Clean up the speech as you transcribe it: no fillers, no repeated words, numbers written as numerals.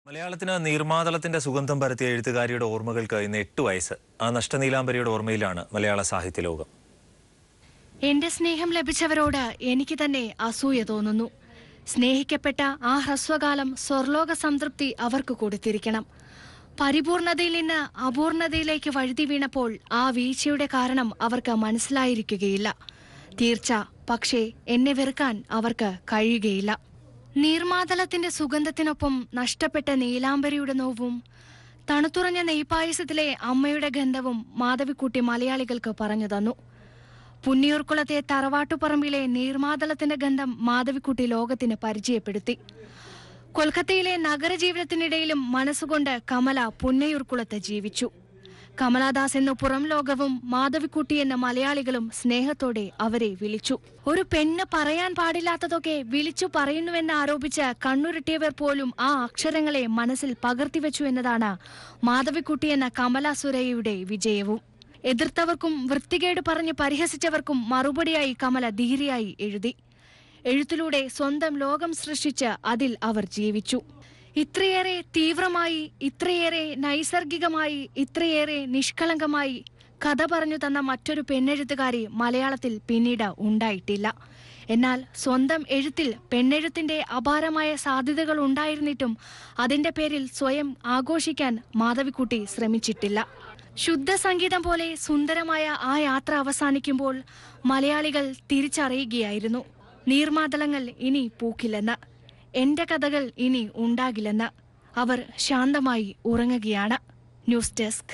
മലയാളത്തിന് നീർമാതളത്തിന്റെ സുഗന്ധം പരത്തിയ എഴുത്തുകാരിയുടെ ഓർമ്മകൾക്ക് ഇന്ന് 8 വയസ്സ്. ആ നഷ്ടനീലാംബരിയുടെ ഓർമ്മയിലാണ് മലയാള സാഹിത്യ ലോകം. എന്റെ സ്നേഹം ലഭിച്ചവരോട് എനിക്ക് തന്നെ അസൂയ തോന്നുന്നു. സ്നേഹിക്കപ്പെട്ട ആ ഹ്രസ്വകാലം സ്വർലോക സംതൃപ്തി അവർക്ക് കൊടുത്തിരിക്കണം. പരിപൂർണതയിൽ നിന്ന് അപൂർണതയിലേക്ക് വഴുതി വീണപ്പോൾ ആ വീഴ്ചയുടെ കാരണം അവർക്ക് മനസ്സിലായിരിക്കുകയില്ല. തീർച്ച, പക്ഷേ എന്നെ വെറുക്കാൻ അവർക്ക് കഴിയുകയില്ല. നീർമാതളത്തിന്റെ സുഗന്ധത്തിനൊപ്പം നഷ്ടപ്പെട്ട നീലാംബരിയുടെ നോവും തണുത്തുറഞ്ഞ നെയ്പായസത്തിലെ അമ്മയുടെ ഗന്ധവും മാധവിക്കുട്ടി മലയാളികൾക്ക് പറഞ്ഞു തന്നു. പുന്നിയൂർക്കുളത്തെ തറവാട്ടുപറമ്പിലെ നീർമാതളത്തിന്റെ ഗന്ധം മാധവിക്കുട്ടി ലോകത്തിന് പരിചയപ്പെടുത്തി. കൊൽക്കത്തയിലെ നഗരജീവിതത്തിനിടയിലും മനസ്സുകൊണ്ട് കമല പുന്നയൂർക്കുളത്ത് ജീവിച്ചു. കമലാദാസ് എന്ന പുറം ലോകവും മാധവിക്കുട്ടി എന്ന മലയാളികളും സ്നേഹത്തോടെ അവരെ വിളിച്ചു. ഒരു പെണ്ണ് പറയാൻ പാടില്ലാത്തതൊക്കെ വിളിച്ചു പറയുന്നുവെന്ന് ആരോപിച്ച് കണ്ണുരുട്ടിയവർ പോലും ആ അക്ഷരങ്ങളെ മനസ്സിൽ പകർത്തിവെച്ചു എന്നതാണ് മാധവിക്കുട്ടി എന്ന കമല സുരയ്യയുടെ വിജയവും. എതിർത്തവർക്കും വൃത്തികേട് പറഞ്ഞ് പരിഹസിച്ചവർക്കും മറുപടിയായി കമല ധീരയായി എഴുതി. എഴുത്തിലൂടെ സ്വന്തം ലോകം സൃഷ്ടിച്ച് അതിൽ അവർ ജീവിച്ചു. ഇത്രയേറെ തീവ്രമായി, ഇത്രയേറെ നൈസർഗികമായി, ഇത്രയേറെ നിഷ്കളങ്കമായി കഥ പറഞ്ഞു തന്ന മറ്റൊരു പെണ്ണെഴുത്തുകാരി മലയാളത്തിൽ പിന്നീട് ഉണ്ടായിട്ടില്ല. എന്നാൽ സ്വന്തം എഴുത്തിൽ പെണ്ണെഴുത്തിന്റെ അപാരമായ സാധ്യതകൾ ഉണ്ടായിരുന്നിട്ടും അതിന്റെ പേരിൽ സ്വയം ആഘോഷിക്കാൻ മാധവിക്കുട്ടി ശ്രമിച്ചിട്ടില്ല. ശുദ്ധ സംഗീതം പോലെ സുന്ദരമായ ആ യാത്ര അവസാനിക്കുമ്പോൾ മലയാളികൾ തിരിച്ചറിയുകയായിരുന്നു, നീർമാതളങ്ങൾ ഇനി പൂക്കില്ലെന്ന്, എന്റെ കഥകൾ ഇനി ഉണ്ടാകില്ലെന്ന്. അവർ ശാന്തമായി ഉറങ്ങുകയാണ്. News desk.